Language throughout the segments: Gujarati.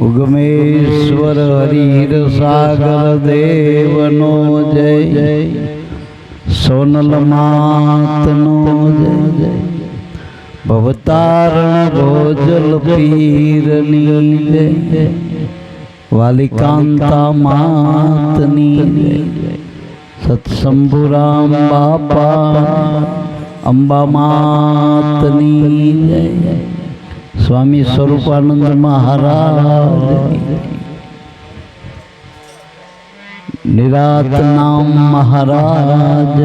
उगमेश्वर हरिर सागर देवनो जय सोनल मातनो जय भवतारण भोजल पीरनी जय वालिकांता मातनी जय सत्संभुराम बापा अंबा मातनी जय स्वामी स्वरूपानंद महाराज निरात नाम महाराज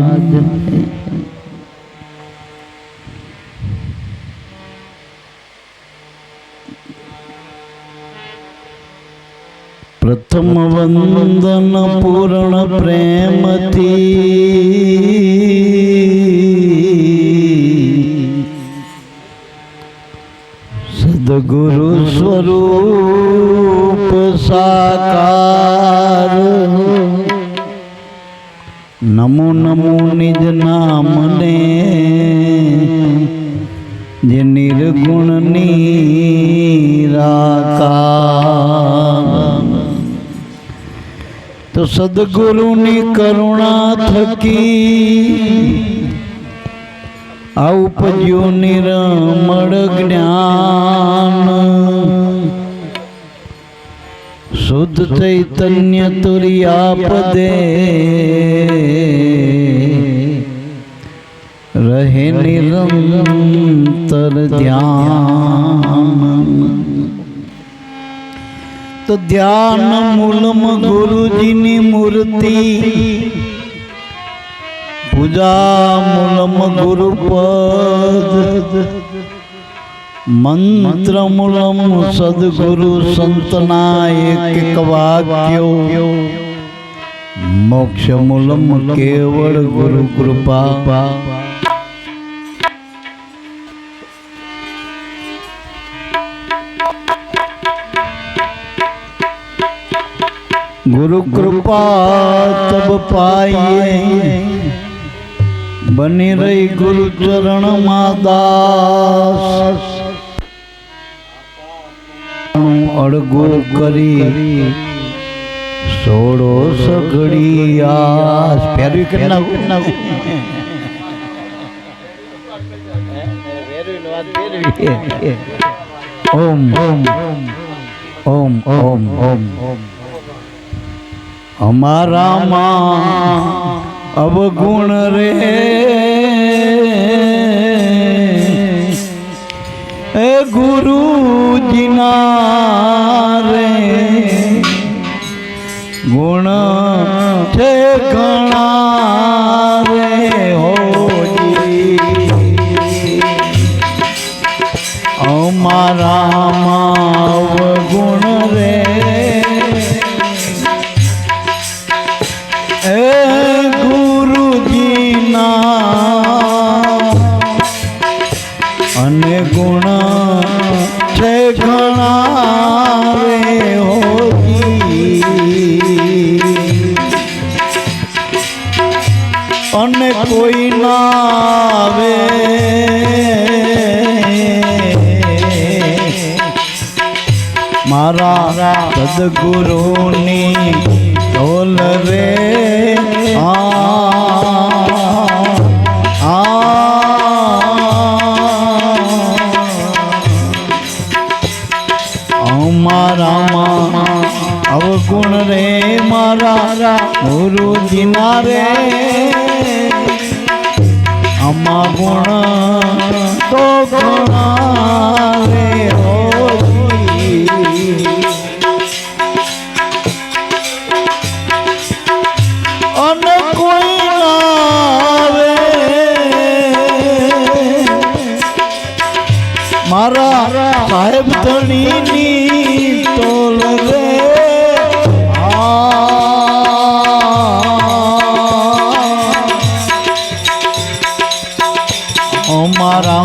प्रथम वंदन पूर्ण प्रेम थी सद्गुरु स्वरूप साकार नमो नमो निज नाम ने जे निर्गुण निराकार तो सद्गुरु नी करुणा थकी उपज्यो निर्मल ज्ञान शुद्ध चैतन्य तुरिया पदे रहे निरंतर ध्यान तो ध्यान मूलम गुरुजी नी मूर्ति पूजा मूलम गुरुपद मंत्र मूलम सद्गुरु संतना एक वाक्यो मोक्ष मूलम केवल गुरु कृपा गुरु कृपा तब पाइए बनी रही गुरु चरण मादास अड़गो करी सोड़ो सगड़ी आस प्यारी करना ओम ओम ओम ओम ओम हमारा माँ अवगुण रे गुरु जिना रे गुण छे घणा रे हो जी हमारा अवगुण रे अने गुण छे घणा रे होगी अने कोई ना आवे मारा सद्गुरु नी ढोल रे मारा अवगुण रे मारा गुरु जिना रे अम्मा गुण तो गुणा रे हो अन कोई नावे मारा साहेब धनी नी तोल रे मारा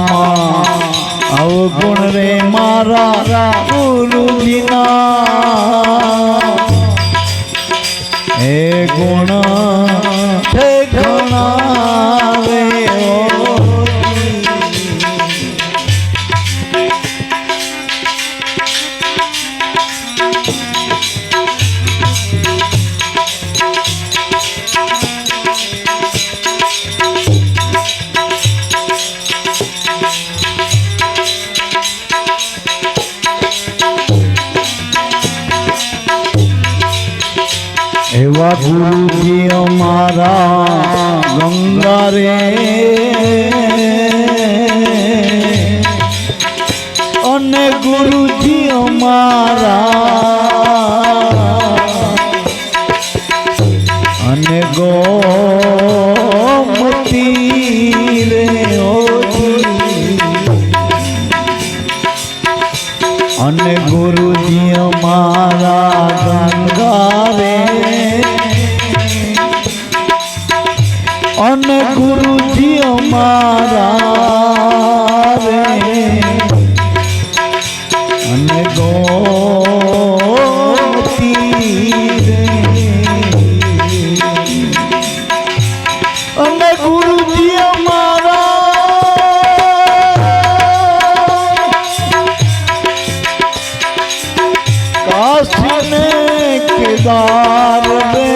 अवगुण रे मारा गुरु जिना हे गुण हे घणा रे એવા ગુરુજી અમારા ગંગા રે અને ગુરુજી અમારા અને ગોમતી રે અને ગુરુજી અમારા ગંગા રે અને ગુરુજી અમારા રે અને ગોમતી રે અને ગુરુજી કાશીને કેદાર રે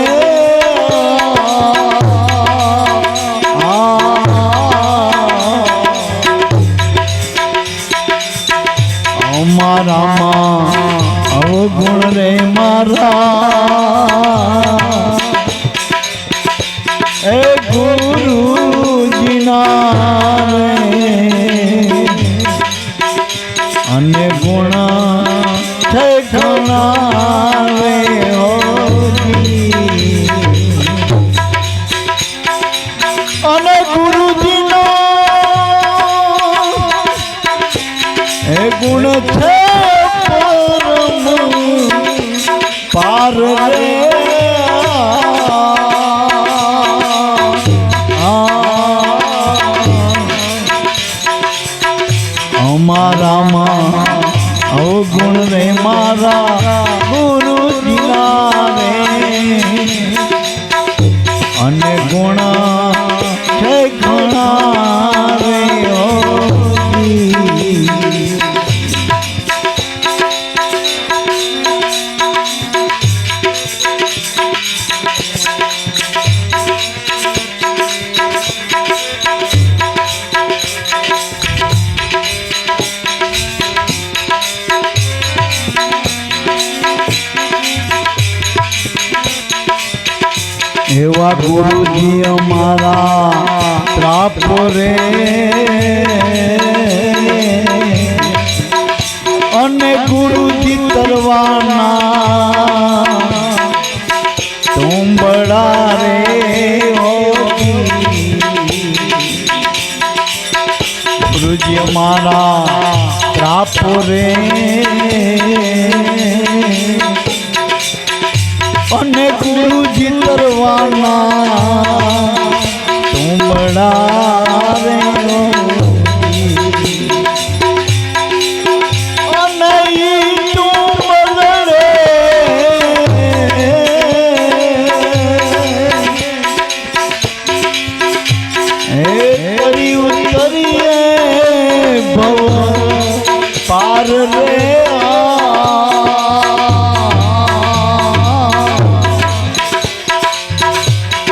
અમારામાં અવગુણ રે મારા એ ગુરુજીના રે અને ગુણ છે ઘણા રે અને ગુરુજીના એ ગુણ છે પરમ પાર રે અમારામાં અવગુણ રે મારા ગુરુજીના રે અને ગુણ છે ઘણા રે એવા ગુરુજી અમારા ત્રાપો રે અને ગુરુજી તરવાના તુંબડા રે ગુરુજી અમારા ત્રાપો રે અને ગુરુજી તરવાના તુંબડા રે અને ઈ તુંબડ રે એ તરી ઉતરીએ ભવ પાર રે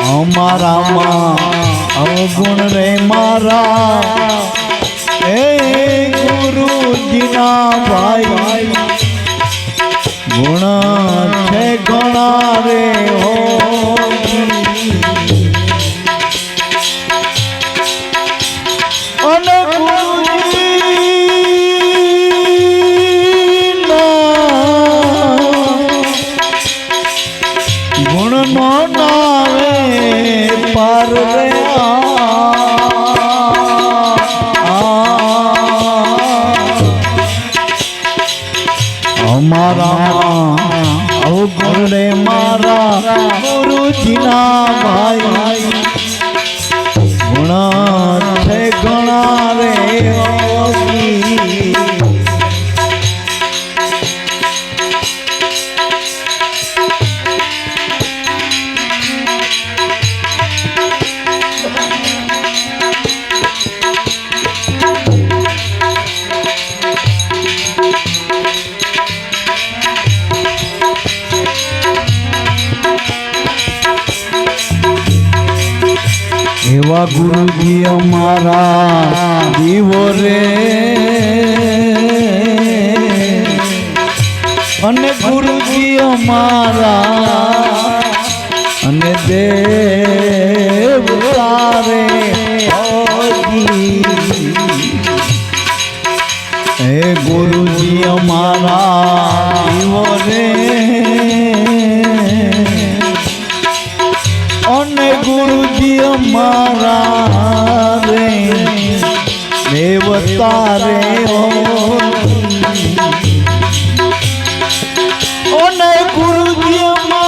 અમારામાં અવગુણ રે મારા એ ગુરુજીના ભાઈ ગુણ છે ઘણા રે હો અને ગુણ નો નાવે પાર રે અમારા અવગુણ રે મારા ગુરુજીના ભાઈ ગુણ છે ઘણા રે એવા ગુરુજી અમારા દીવો રે અને ગુરુજી અમારા દેવ તારે હે ગુરુજી અમારા જીવો રે અને ગુરુજી અમારા રે દેવતા રે અને ગુરુજી અમારા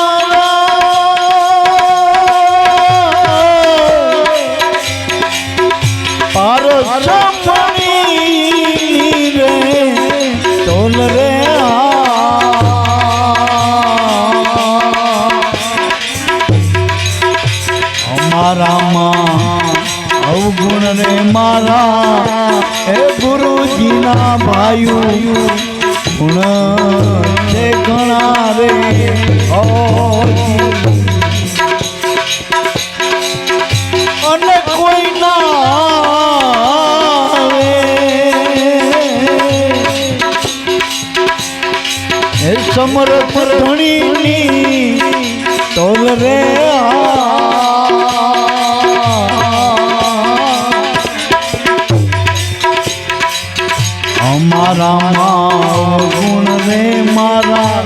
પારસમણી રે તોલ રે અમારામાં અવગુણ રે મારા હે ગુરુજીના ભાઈઓ ગુણ છે ઘણા રે અને કોઈ ના હે સમરથ ધણીની તોલ રે અમારામાં ગુણ રે મારા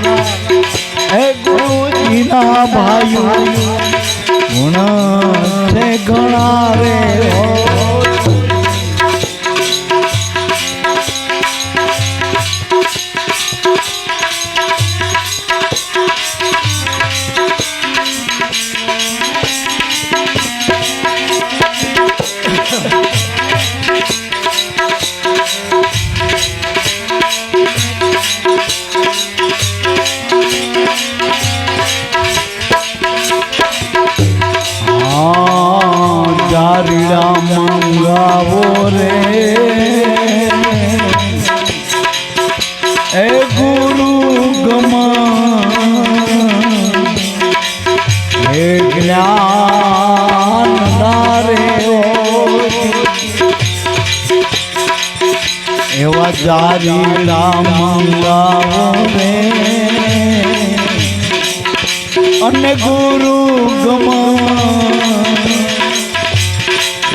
હે ગુરુજીના ભાઈઓ ગુણ છે ઘણા રે જારીડા મંગાવો રે એ ગુરુ ગમા એ જ્ઞાન રે એવા જારીડા મંગાવો રે અને ગુરુ ગમા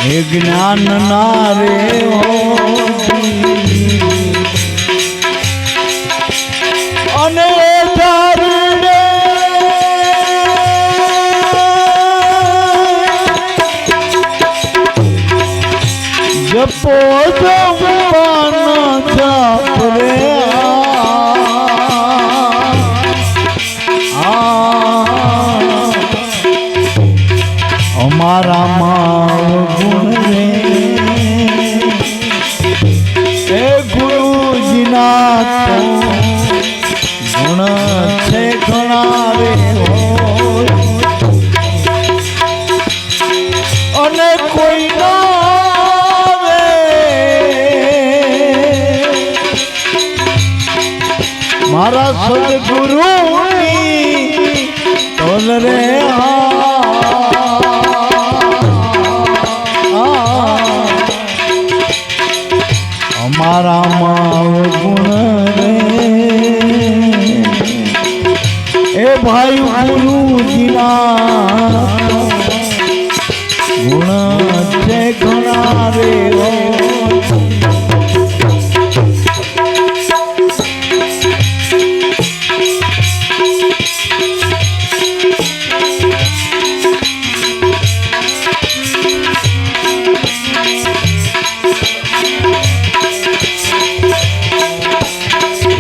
એ જ્ઞાન ના રે અને જારીડે જપો જપવાના જાપ રે અમારામાં ગુણ રે એ ગુરુજીના ગુણ છે ઘણા રે અને કોઈ ના મારા સદગુરુની તોલ રે અમારામાં ગુણ રે એ ભાઈ ગુરુજીના ગુણ છે ઘણા રે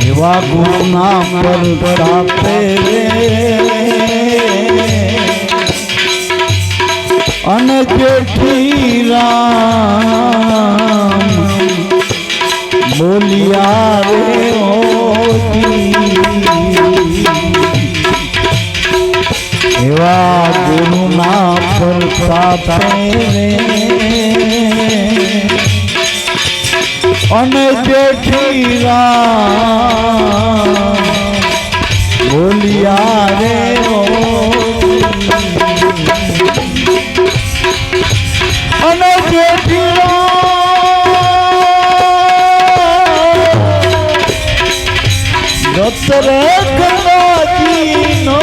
એવા ગુરુના પ્રતાપે રે અને જેઠી રામ બોલિયા રે એવા ગુરુના પ્રતાપે રે અને જેઠી રામ બોલિયા રે અને જેઠી રામ ગતરે ગદાજીનો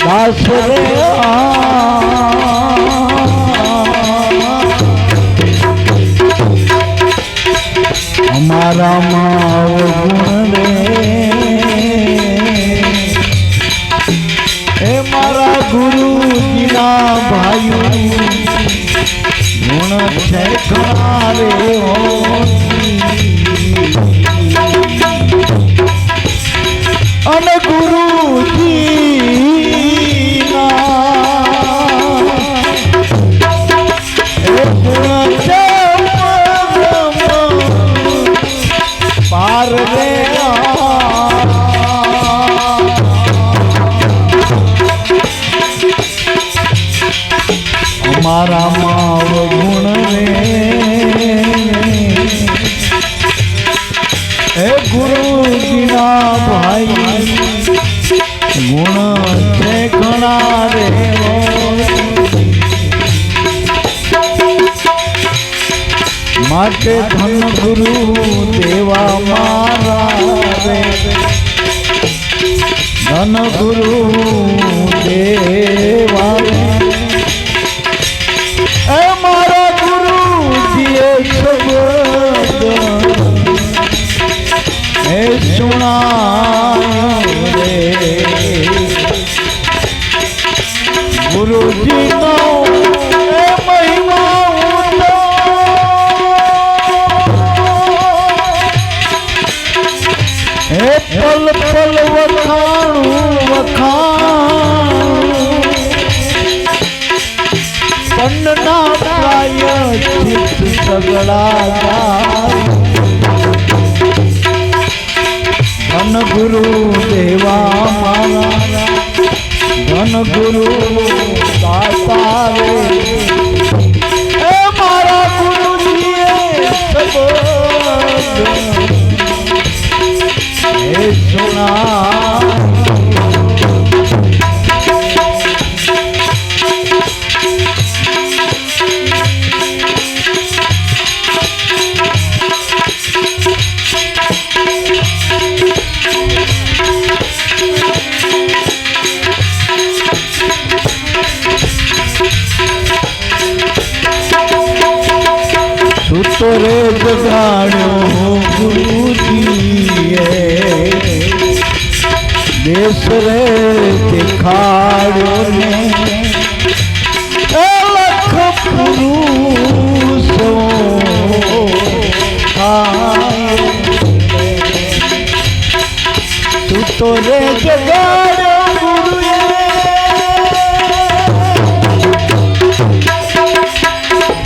દાસ રે અમારામાં અવગુણ રે એ મારા ગુરુજીના ભાઈઓ ગુણ છે ઘણા રે અને ગુરુજીના એ ગુણ છે પાર રે અમારામાં ગુણ રે હે ગુરુજીના ભાઈ ગુણ છે ઘણા રે માટે ધન ગુરુ દેવા મારા રે ધન ગુરુ દેવા એ મારા ગુરુજીએ શબ્દ એ સુણાયો રે ગુરુજીનો એ મહિમા એ પલ પલ વખાણું વખાણું પન્ના પ્રાય ચિત્ત સગડા ધન ગુરુ દેવા મારા ધન ગુરુ દાતા રે એ મારા ગુરુજીએ શબ્દ એ સુના સુતો રે જગાડ્યો ગુરુજીએ દેશ રે દેખાડ્યો ને લખ પુરુષો સુતો રે જગાડ્યો ગુરુએ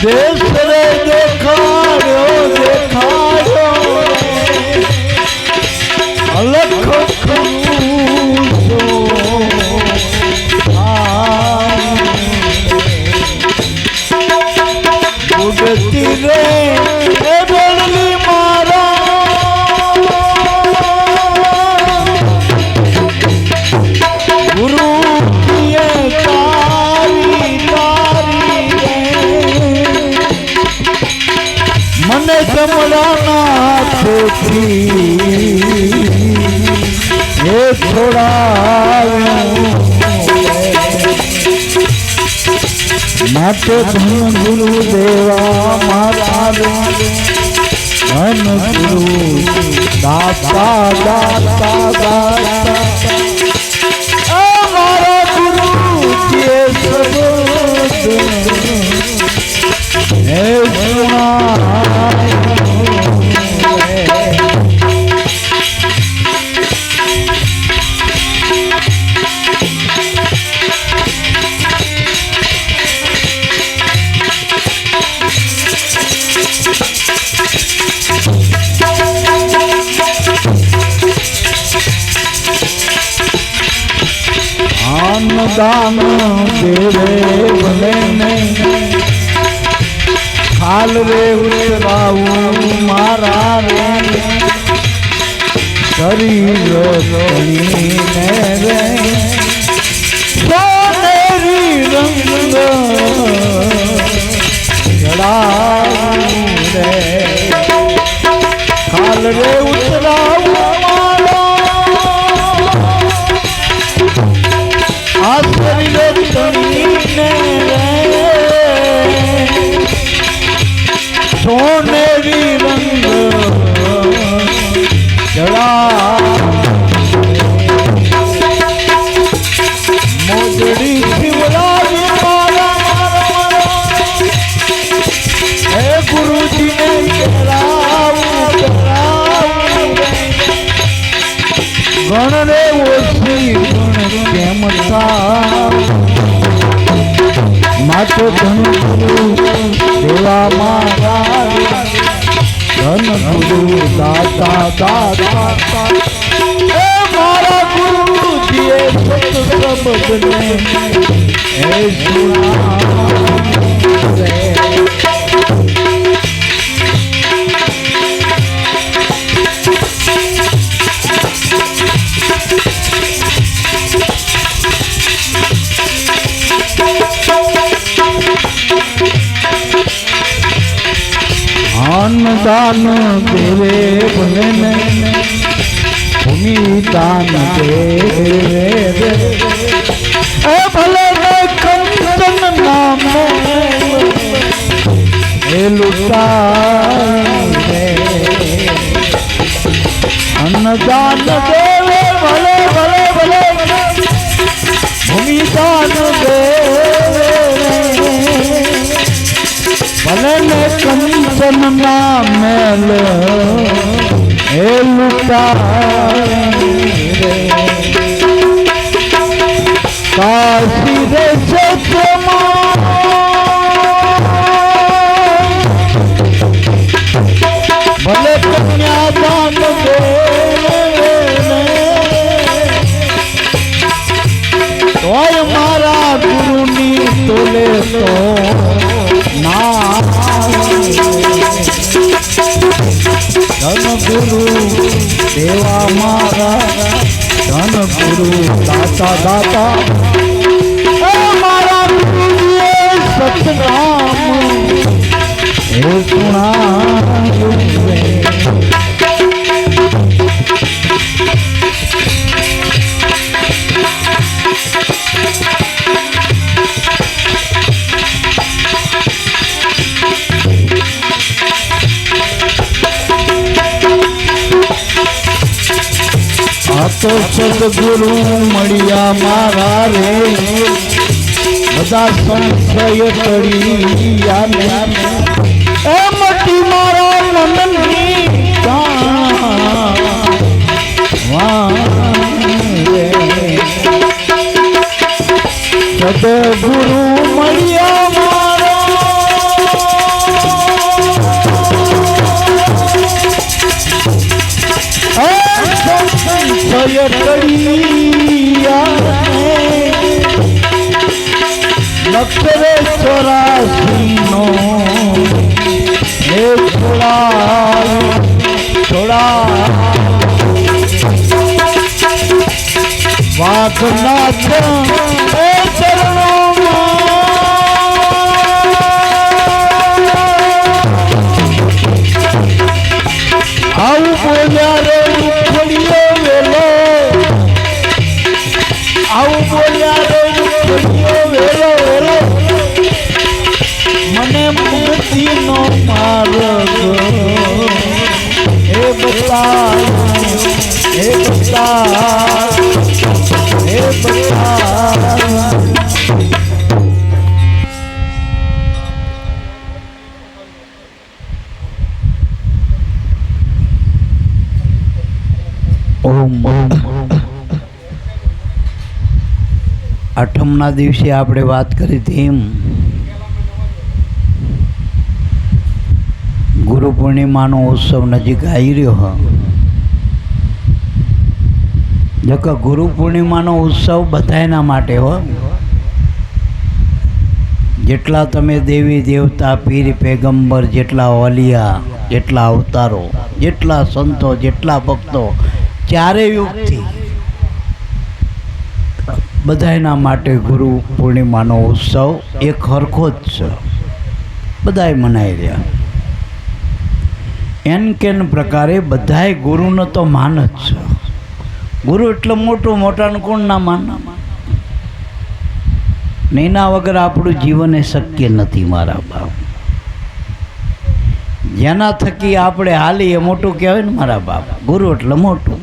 દેશ રે દેખાડ્યો દેખાડ્યો અલખ ઉડતી રે એ બળલી મારા ગુરુ મને કમળાના છોકરી એ છોડાવ્યો માટે ધન ગુરુ દેવા મારા ધન ગુરુ દાતા દાતા દાતા મારા ગુરુ જે શબ્દ હે દાન દેવે ભલે નહીં હાલ રે ઉતરાવું મારા રે શરીર ધણીને રે સોનેરી રંગ જડાવું રે હાલ રે ઉતરાવું મારા ગણ રે ઓછી ગુણ કેમ માતો ધન ગુરુ દેવા મારા ધન ગુરુ દાતા દાતા એ મારા ગુરુ દિયે સત્સંગને એ સુના दान देवे भले भूमि दान देवे ए भले कंचन नाम ए लुटाए अन्नदान देवे भले भले भले भूमि दान देवे भले ने कंचन नाम ए लुटाए काशी रे सतमा भले कन्यादान दे तोय मारा गुरुनी तोले तो ना धन गुरु देवा मारा धन गुरु दाता दाता मारा सतनाम हे सुना तो सदगुरु मड़िया मारा रे बदा संशय करिया ए मटी मारा मनन सदगुरु मड़िया मारा संशय करिया नक्षरे 84 नो हे छोड़ा छोड़ा वाकनाथ हे चरणों आउ बोलिया रे उखड़ियो वेलो आउ बोलिया रे उखड़ियो वेलो वेलो मने मुक्ति नो मार्ग हे बता हे बता हे बता આઠમના દિવસે આપણે વાત કરી હતી એમ ગુરુ પૂર્ણિમાનો ઉત્સવ નજીક આવી રહ્યો જો ગુરુ પૂર્ણિમાનો ઉત્સવ બધાના માટે હો જેટલા તમે દેવી દેવતા પીર પેગંબર જેટલા ઓલિયા જેટલા અવતારો જેટલા સંતો જેટલા ભક્તો ચારે યુગથી બધાના માટે ગુરુ પૂર્ણિમાનો ઉત્સવ એક હરખો જ છે બધાએ મનાઈ રહ્યા એન કેન પ્રકારે બધાએ ગુરુનો તો માન જ છે ગુરુ એટલે મોટું મોટાનું કોણ ના માન એના વગર આપણું જીવન એ શક્ય નથી મારા બાપ જેના થકી આપણે હાલી એ મોટું કહેવાય ને મારા બાપ ગુરુ એટલે મોટું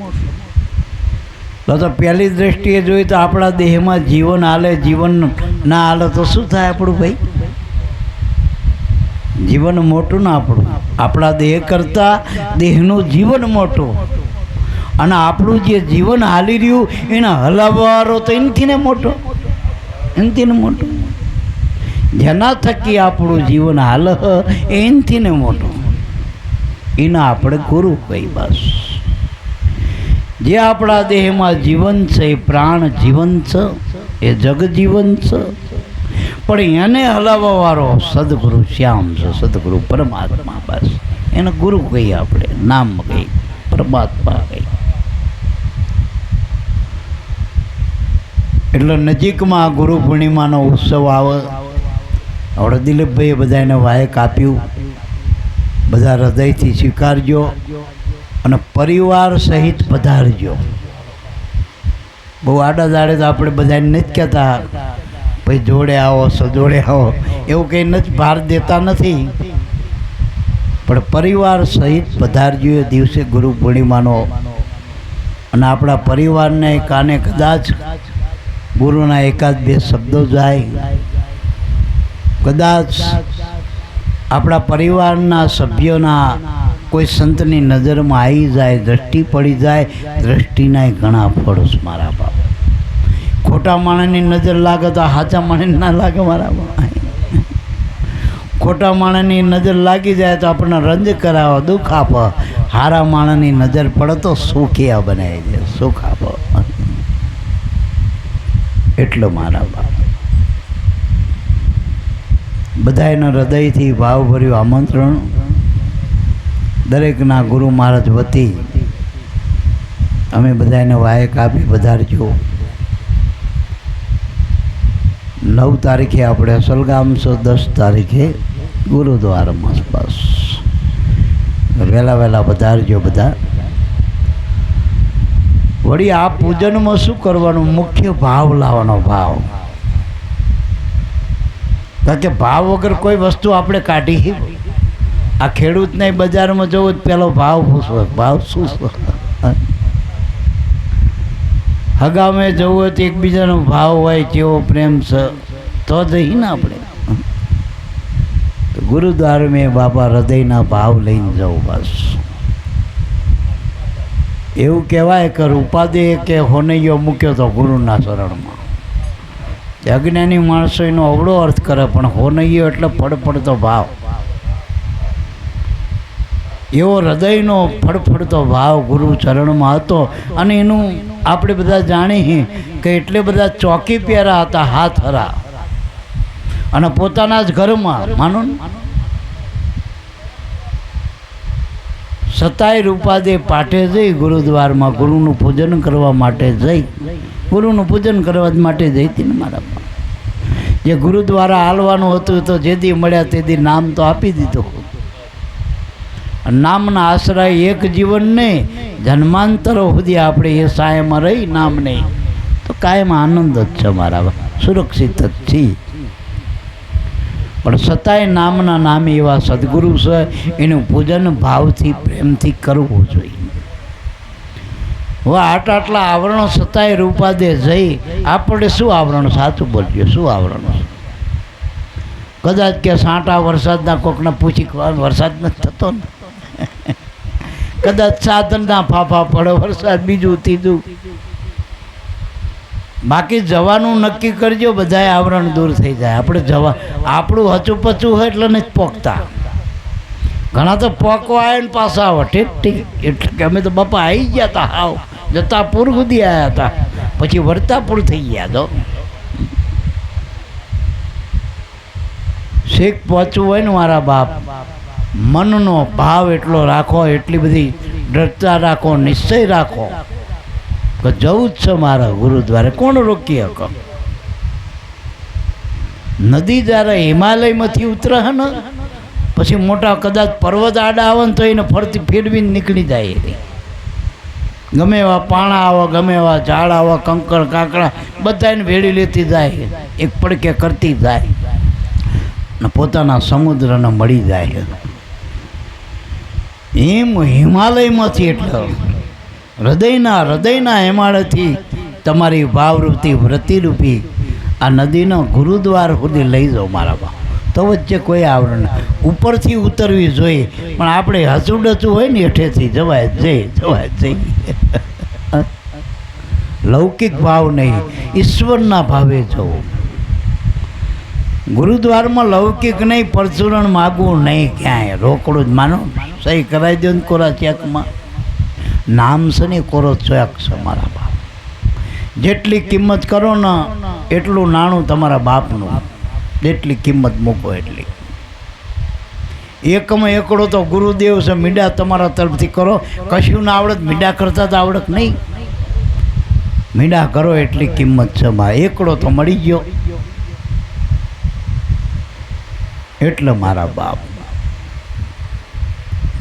તો પહેલી દ્રષ્ટિએ જોઈએ તો આપણા દેહમાં જીવન હાલે જીવન ના હાલે તો શું થાય આપણું ભાઈ જીવન મોટું ના આપણું આપણા દેહ કરતાં દેહનું જીવન મોટું અને આપણું જે જીવન હાલી રહ્યું એને હલાવવાળો તો એનથી ને મોટો, એનથી ને મોટો. જેના થકી આપણું જીવન હાલ એનથી ને મોટો, એના આપણે ગુરુ કહી. બસ જે આપણા દેહમાં જીવન છે એ પ્રાણ જીવન છે, એ જગજીવન છે, પણ એને હલાવવાવાળો સદગુરુ શ્યામ છે, સદગુરુ પરમાત્મા. બસ એને ગુરુ કહીએ આપણે, નામ કહીએ, પરમાત્મા કહીએ. એટલે નજીકમાં ગુરુ પૂર્ણિમાનો ઉત્સવ આવે. આપણે દિલીપભાઈએ બધાને વાયક આપ્યું, બધા હૃદયથી સ્વીકારજો અને પરિવાર સહિત પધારજો. બહુ આડા દાડે તો આપણે બધાને નથી કહેતા ભાઈ જોડે આવો, સજોડે આવો, એવું કંઈ નથી, ભાર દેતા નથી, પણ પરિવાર સહિત પધારજો એ દિવસે ગુરુ પૂર્ણિમાનો. અને આપણા પરિવારને કાને કદાચ ગુરુના એકાદ બે શબ્દો જાય, કદાચ આપણા પરિવારના સભ્યોના કોઈ સંતની નજરમાં આવી જાય, દ્રષ્ટિ પડી જાય, દ્રષ્ટિના ઘણા ફળ મારા બાપ. ખોટા માણસની નજર લાગે તો સાચા માણસ ના લાગે મારા બાપ. ખોટા માણસની નજર લાગી જાય તો આપણને રંજ કરાવો, દુઃખ આપો. હારા માણસની નજર પડે તો સુખિયા બનાવી દે, સુખ આપો. એટલો મારા બાપ બધાના હૃદયથી ભાવભર્યું આમંત્રણ. દરેકના ગુરુ મહારાજ વતી અમે બધાને વાયક આપી પધારજો. 9 તારીખે આપણે અસલગામ છો, 10 તારીખે ગુરુદ્વારામાં. બસ વહેલા વહેલા પધારજો બધા. વળી આ પૂજનમાં શું કરવાનું? મુખ્ય ભાવ લાવવાનો. ભાવ, કારણ કે ભાવ વગર કોઈ વસ્તુ આપણે કાઢી. આ ખેડૂતને બજારમાં જવું જ પેલો ભાવ પૂછવો, ભાવ શું છે. હગામે જવું હોય તો એકબીજાનો ભાવ હોય, કેવો પ્રેમ છે, તો જઈને આપણે ગુરુદ્વારે મેં બાપા હૃદયના ભાવ લઈને જવું. બસ એવું કહેવાય કે ઉપાધિ કે હોનૈયો મૂક્યો તો ગુરુના શરણમાં. અજ્ઞાની માણસો એનો અવળો અર્થ કરે, પણ હોનૈયો એટલે ફડફડતો ભાવ. એવો હૃદયનો ફડફડતો ભાવ ગુરુ ચરણમાં હતો. અને એનું આપણે બધા જાણીએ કે એટલે બધા ચોકી પહેરા હતા, હાથ હરા, અને પોતાના જ ઘરમાં માનો સતાય રૂપાદે પાઠે જઈ ગુરુદ્વારમાં ગુરુનું પૂજન કરવા માટે જઈ, ગુરુનું પૂજન કરવા માટે જઈ હતી ને મારા. જે ગુરુદ્વારા હાલવાનું હતું તો જેથી મળ્યા તેથી નામ તો આપી દીધું. નામના આશ્રય એક જીવન નહીં, જન્માંતરો સુધી આપણે એ સાયમાં રહી નામ નહીં તો કાયમ આનંદ જ છે મારા, સુરક્ષિત જ છીએ. પણ છતાંય નામના નામે એવા સદગુરુ છે, એનું પૂજન ભાવથી પ્રેમથી કરવું જોઈએ. હવે આટલા આવરણો છતાંય રૂપાદે જઈ આપણે શું આવરણ? સાચું બોલજો, શું આવરણ? કદાચ કે સાંટા વરસાદના કોકને પૂછી વરસાદ નથી થતો ને, કદાચ સાધનના ફાફા પડે વરસાદ, બીજું ત્રીજું. બાકી જવાનું નક્કી કરજો, બધાએ આવરણ દૂર થઈ જાય. આપણે જવા આપણું હચું પચું હોય એટલે નથી પોકતા. ઘણા તો પોકવા આવે ને પાછા આવે. ઠીક ઠીક, એટલે કે અમે તો બાપા આવી ગયા હતા, હાવ જતાપુર સુધી આવ્યા હતા, પછી વર્તાપુર થઈ ગયા તો. શેખ પહોંચવું હોય ને મારા બાપ, મનનો ભાવ એટલો રાખો, એટલી બધી દ્રઢતા રાખો, નિશ્ચય રાખો કે જવું જ છે મારા ગુરુદ્વારે. કોણ રોકી શકે? નદી જ્યારે હિમાલયમાંથી ઉતરે છે ને, પછી મોટા કદાચ પર્વત આડા આવે ને તો એને ફરતી ફેરવીને નીકળી જાય. ગમે એવા પાણા આવે, ગમે એવા ઝાડ આવે, કંકર કાંકડા બધાને ભેળી લેતી જાય, એક પડકે કરતી જાય ને પોતાના સમુદ્રને મળી જાય. એમ હિમાલયમાંથી એટલે હૃદયના હેમાળેથી તમારી ભાવરૂપી વ્રતિરૂપી આ નદીનો ગુરુદ્વાર સુધી લઈ જાઓ મારા બા. તો વચ્ચે કોઈ આવરણ ઉપરથી ઉતરવી જોઈએ, પણ આપણે હસુડચું હોય ને હેઠેથી જવાય જઈ લૌકિક ભાવ નહીં, ઈશ્વરના ભાવે જવું. ગુરુદ્વારમાં લૌકિક નહીં, પરચુરણ માગવું નહીં, ક્યાંય રોકડું જ માનો, સહી કરાવી દો ને કોરા ચેકમાં, નામ છે ને કોરો ચેક છે મારા બાપ. જેટલી કિંમત કરો ને એટલું નાણું તમારા બાપનું, જેટલી કિંમત મૂકો એટલી. એકમાં એકડો તો ગુરુદેવ છે, મીંડા તમારા તરફથી કરો, કશું ના આવડત, મીંડા કરતા તો આવડત નહીં, મીંડા કરો એટલી કિંમત છે મારા. એકડો તો મળી ગયો એટલે મારા બાપ.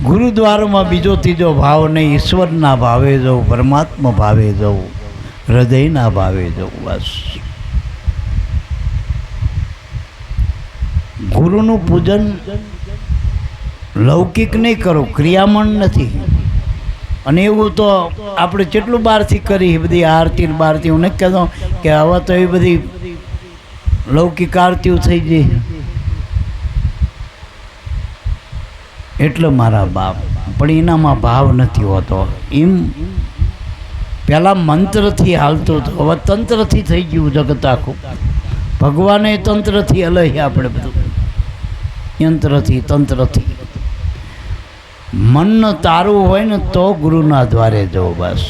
ગુરુદ્વારમાં બીજો ત્રીજો ભાવ નહીં, ઈશ્વરના ભાવે જવું, પરમાત્મા ભાવે જવું, હૃદયના ભાવે જવું. બસ ગુરુનું પૂજન લૌકિક નહીં કરો, ક્રિયામણ નથી. અને એવું તો આપણે કેટલું બહારથી કરી બધી આરતી બહારથી, હું નથી કહેતો કે હવે તો એવી બધી લૌકિક આરતીઓ થઈ ગઈ. એટલે મારા બાપ, પણ એનામાં ભાવ નથી હોતો. એમ પહેલાં મંત્રથી હાલતું હતું, હવે તંત્રથી થઈ ગયું જગત આખું. ભગવાને તંત્રથી અલહી આપણે બધું, યંત્રથી તંત્રથી. મન તારું હોય ને તો ગુરુના દ્વારે જવું. બસ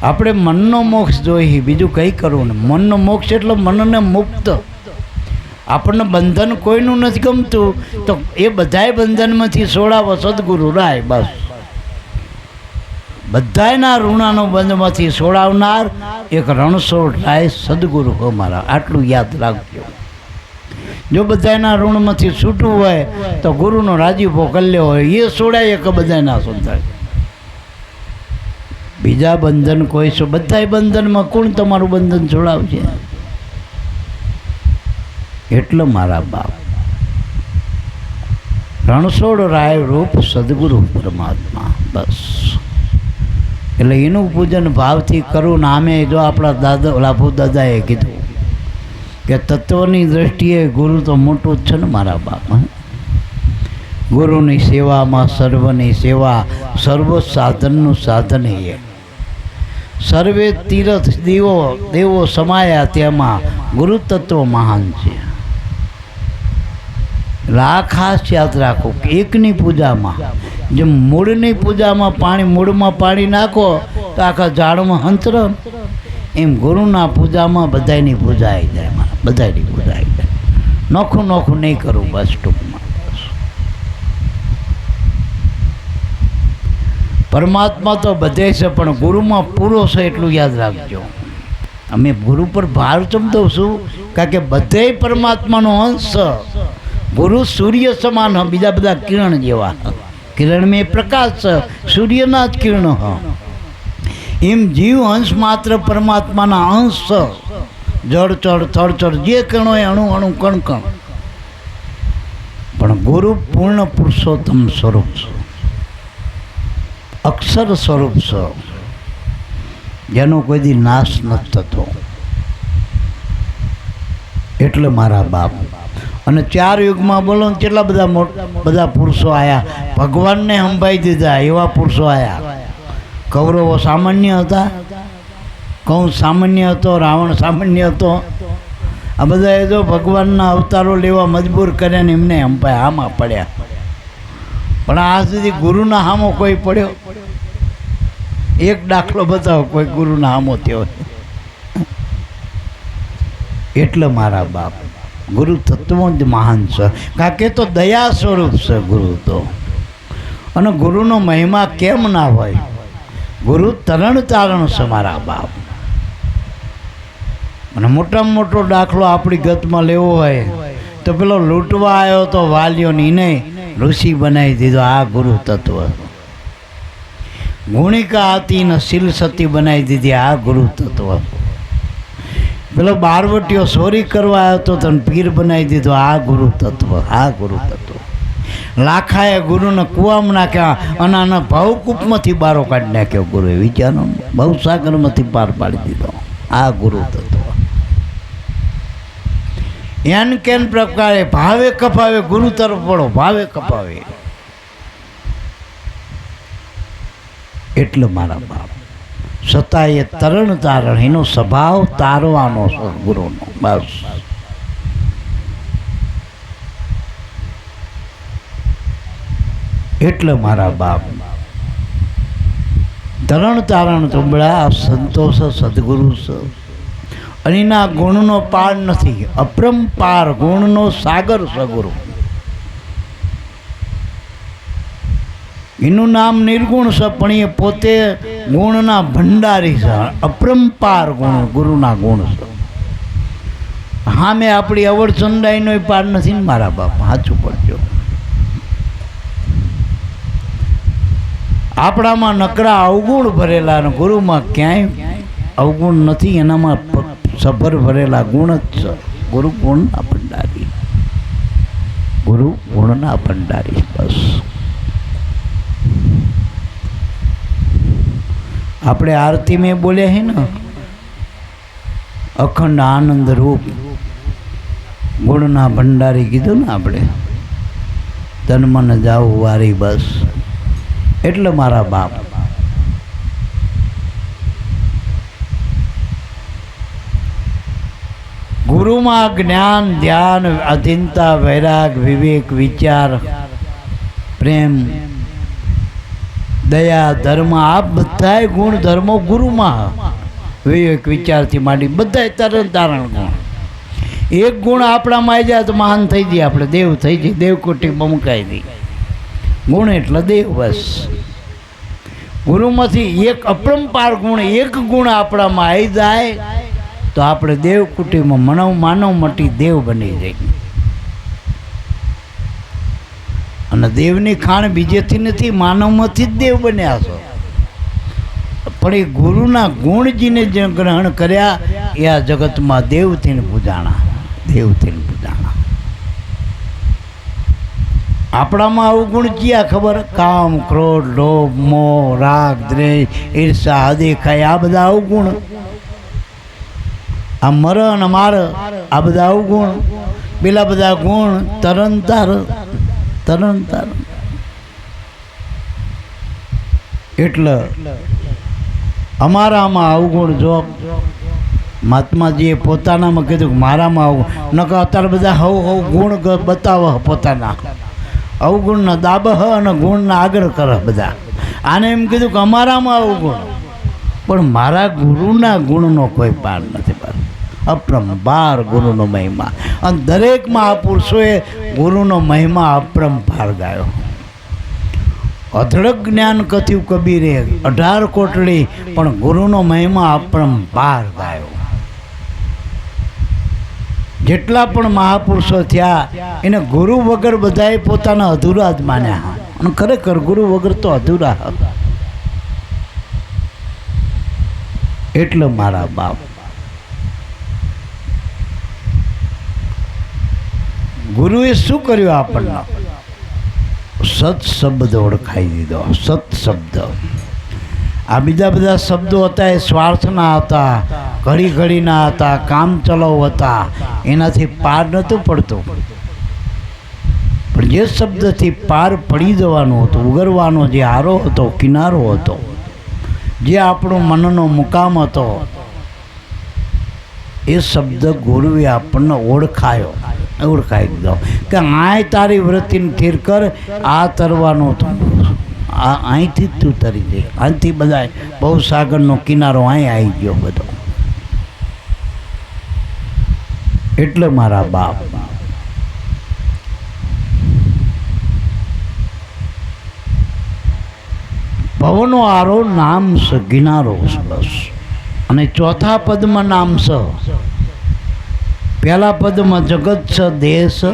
આપણે મનનો મોક્ષ જોઈએ, બીજું કંઈ કરવું ને. મનનો મોક્ષ એટલે મનને મુક્ત. આપણને બંધન કોઈનું નથી ગમતું તો એ બધાય બંધનમાંથી છોડાવો સદગુરુ રાય. બસ બધાયના ઋણાનો બંધમાંથી છોડાવનાર એક રણછોડ રાય સદગુરુ હો મારા. આટલું યાદ રાખજો. જો બધાયના ઋણમાંથી છૂટવું હોય તો ગુરુનો રાજીપો કલ્યો હોય, એ છોડાય કે બધાયના સંતાય. બીજા બંધન કોઈ છો, બધાય બંધનમાં કોણ તમારું બંધન છોડાવશે? એટલે મારા બાપ, રણછોડ રાય રૂપ સદગુરુ પરમાત્મા. બસ એટલે એનું પૂજન ભાવથી કરું. નામે જો આપણા દાદા લાભુ દાદાએ કીધું કે તત્વની દ્રષ્ટિએ ગુરુ તો મોટું જ છે ને મારા બાપ. ગુરુની સેવામાં સર્વની સેવા, સર્વ સાધનનું સાધન એ. સર્વે તીર્થ દેવો સમાયા તેમાં ગુરુ તત્વ મહાન છે. આ ખાસ યાદ રાખો કે એકની પૂજામાં, જેમ મૂળની પૂજામાં મૂળમાં પાણી નાખો તો આખા ઝાડમાં હંતર, એમ ગુરુના પૂજામાં બધાની પૂજા આવી જાય. બધાની પૂજા આવી જાય. નોખું નોખું નહીં કરવું. બસ ટૂંકમાં પરમાત્મા તો બધે છે, પણ ગુરુમાં પૂરો છે એટલું યાદ રાખજો. અમે ગુરુ પર ભાર ચમતો છું કારણ કે બધે પરમાત્માનો અંશ. ગુરુ સૂર્ય સમાન, બીજા બધા કિરણ જેવા. કિરણ મેં પ્રકાશ, સૂર્યના જ કિરણ. એમ જીવ અંશ માત્ર પરમાત્માના અંશ. જળ ચળ થળ ચળ જે કણો એ અણુ અણુ કણ કણ. પણ ગુરુ પૂર્ણ પુરુષોત્તમ સ્વરૂપ છે, અક્ષર સ્વરૂપ છે, જેનો કોઈ દી નાશ નથી થતો. એટલે મારા બાપ, અને 4 યુગમાં બોલો કેટલા બધા પુરુષો આવ્યા, ભગવાનને સંભાઈ દીધા એવા પુરુષો આવ્યા. કૌરવો સામાન્ય હતા, કંસ સામાન્ય હતો, રાવણ સામાન્ય હતો. આ બધાએ જો ભગવાનના અવતારો લેવા મજબૂર કર્યા ને એમને સંભાય આમાં પડ્યા. પણ આ સુધી ગુરુના હામો કોઈ પડ્યો? એક દાખલો બતાવો કોઈ ગુરુના હામો થયો. એટલે મારા બાપ, ગુરુ તત્વ જ મહાન છે, કારણ કે તો દયા સ્વરૂપ છે ગુરુ તો. અને ગુરુનો મહિમા કેમ ના હોય? ગુરુ તરણ તારણ છે મારા બાપ. અને મોટામાં મોટો દાખલો આપણી ગતમાં લેવો હોય તો પેલો લૂંટવા આવ્યો તો વાલીઓને એને ઋષિ બનાવી દીધો. આ ગુરુ તત્વ. ગુણિકા હતી ને શીલ સતી બનાવી દીધી. આ ગુરુ તત્વ. પેલો બારવટીઓ ચોરી કરવા આવ્યો તો તને પીર બનાવી દીધો. આ ગુરુ તત્વ. આ ગુરુ તત્વ. લાખાએ ગુરુને કૂવામાં નાખ્યા અને આના ભવકૂપમાંથી બારો કાઢી નાખ્યો ગુરુએ. વિચારો, ભવસાગરમાંથી પાર પાડી દીધો. આ ગુરુ તત્વ. એન કેન પ્રકારે ભાવે કપાવે ગુરુ તરફ વળો, ભાવે કપાવે. એટલે મારા બાપ છતાં એ તરણ તારણ એનો સ્વભાવ તારવાનો સદગુરુનો. બસ એટલે મારા બાપ તરણ તારણ તુંબળા સંતોષ સદગુરુ છે. અને એના ગુણનો પાર નથી, અપરંપાર ગુણનો સાગર સગુરુ. એનું નામ નિર્ગુણ છે, પણ એ પોતે ગુણના ભંડારી છે. અપરંપાર ગુણ ગુરુના ગુણ છે. હા, મેં આપણી અવળ ચંદાઈનો પાર નથી ને મારા બાપ, સાચું પડજો. આપણામાં નકરા અવગુણ ભરેલા અને ગુરુમાં ક્યાંય અવગુણ નથી. એનામાં સભર ભરેલા ગુણ જ છે. ગુરુ ગુણના ભંડારી, ગુરુ ગુણના ભંડારી. બસ આપણે આરતી મેં બોલ્યા હે ને, અખંડ આનંદ રૂપ ગુણના ભંડારી કીધું ને આપણે, તન મન જાવું વારી. બસ એટલે મારા બાપ ગુરુમાં જ્ઞાન, ધ્યાન, અધીનતા, વૈરાગ, વિવેક, વિચાર, પ્રેમ, દયા, ધર્મ, આ બધાય ગુણ ધર્મો ગુરુમાં. વિવેક વિચારથી માંડી બધાય તરણ તારણ ગુણ. એક ગુણ આપણામાં આવી જાય તો મહાન થઈ જાય, આપણે દેવ થઈ જાય, દેવકોટીમાં મુકાઈ દઈએ. ગુણ એટલે દેવ. બસ ગુરુમાંથી એક અપરંપાર ગુણ, એક ગુણ આપણામાં આવી જાય તો આપણે દેવ કુટીમાં માનવ મટી દેવ બની જાય. અને દેવની ખાણ બીજેથી નથી, માનવમાંથી જ દેવ બન્યા છો. પણ એ ગુરુના ગુણજીને જે ગ્રહણ કર્યા એ આ જગતમાં દેવથી પૂજાણા, દેવથી પૂજાણા. આપણામાં આવું ગુણ ક્યાં ખબર? કામ, ક્રોધ, લોભ, મોહ, રાગ, દ્વેષ, ઈર્ષા, અદેખાઈ, આ બધા અવગુણ. આ મરણ માર, આ બધા અવગુણ. પેલા બધા ગુણ તરણ તારણ. એટલે અમારામાં અવગુણ જો મહાત્માજીએ પોતાનામાં કીધું કે મારામાં અવગુણ, નકર અત્યારે બધા હવ ગુણ બતાવે પોતાના, અવગુણના દાબ અને ગુણના આગળ કરે બધા. આને એમ કીધું કે અમારામાં અવગુણ, પણ મારા ગુરુના ગુણનો કોઈ પાર નથી. અપરંપાર ગુરુનો મહિમા. અને દરેક મહાપુરુષોએ ગુરુનો મહિમા અપરંપાર ગાયો. અધળક જ્ઞાન કથ્યું કબીરે, 18 કોટડી, પણ ગુરુનો મહિમા અપરંપાર ગાયો. જેટલા પણ મહાપુરુષો થયા એને ગુરુ વગર બધાએ પોતાના અધૂરા જ માન્યા. અને ખરેખર ગુરુ વગર તો અધૂરા હતા. એટલે મારા બાપ ગુરુએ શું કર્યું આપણને? સત શબ્દ ઓળખાઈ દીધો. સત શબ્દ. આ બીજા બધા શબ્દો હતા એ સ્વાર્થના હતા, ઘડી ઘડીના હતા, કામ ચલાવ હતા, એનાથી પાર નહોતું પડતું. પણ જે શબ્દથી પાર પડી જવાનું હતું, ઉગરવાનો જે આરો હતો, કિનારો હતો, જે આપણો મનનો મુકામ હતો, એ શબ્દ ગુરુએ આપણને ઓળખાઈ દીધો કે આય તારી વૃત્તિને ઠીર કર, આ તરવાનું હતું, આ અહીંથી જ તું તરી જાય. અહીંથી બધા બહુ સાગરનો કિનારો અહીં આવી ગયો બધો. એટલે મારા બાપ ભવનો આરો નામ સ ગિનારો. બસ. અને ચોથા પદમાં નામ સ. પહેલા પદમાં જગત છે, દેહ છે,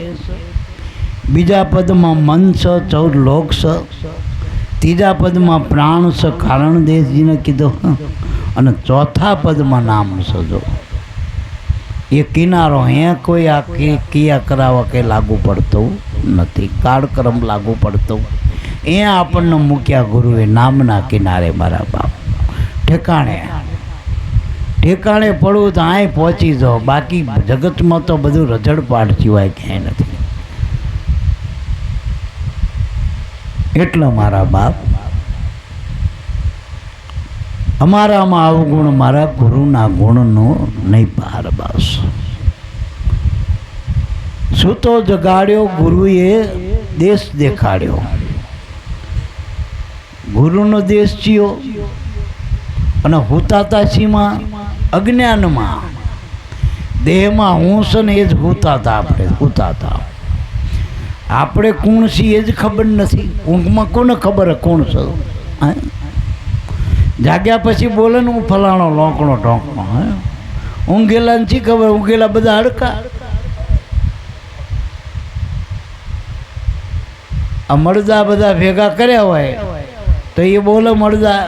બીજા પદમાં મન છે, 14 લોક છે, ત્રીજા પદમાં પ્રાણ છે, કારણ દેશજીને કીધો, અને ચોથા પદમાં નામ છે. જો એ કિનારો હે કોઈ આ ક્રિયા કરાવવા કંઈ લાગુ પડતું નથી, કાળક્રમ લાગુ પડતો. એ આપણને મૂક્યા ગુરુએ નામના કિનારે મારા બાપ, ઠેકાણે ઠેકાણે પડવું તો આય પહોંચી જાઓ, બાકી જગતમાં તો બધું રજડપાટ સિવાય ક્યાંય નથી. એટલે મારા બાપ, અમારામાં અવગુણ મારા ગુરુના ગુણનો નહીં પાર બસ. સૂતો જગાડ્યો ગુરુએ દેશ દેખાડ્યો. ગુરુનો દેશ થયો અને હુતાતાશીમાં અજ્ઞાનમાં દેહમાં હું છે ને એ જ હુતાતા. આપણે હુતાતા, આપણે કોણ છીએ એ જ ખબર નથી. ઊંઘમાં કોને ખબર કોણ છે? જાગ્યા પછી બોલે ને હું ફલાણો લોકણો ઢોંકણો. ઊંઘેલા નથી ખબર, ઊંઘેલા બધા હડકા. આ મળદા બધા ભેગા કર્યા હોય તો એ બોલે મળદા.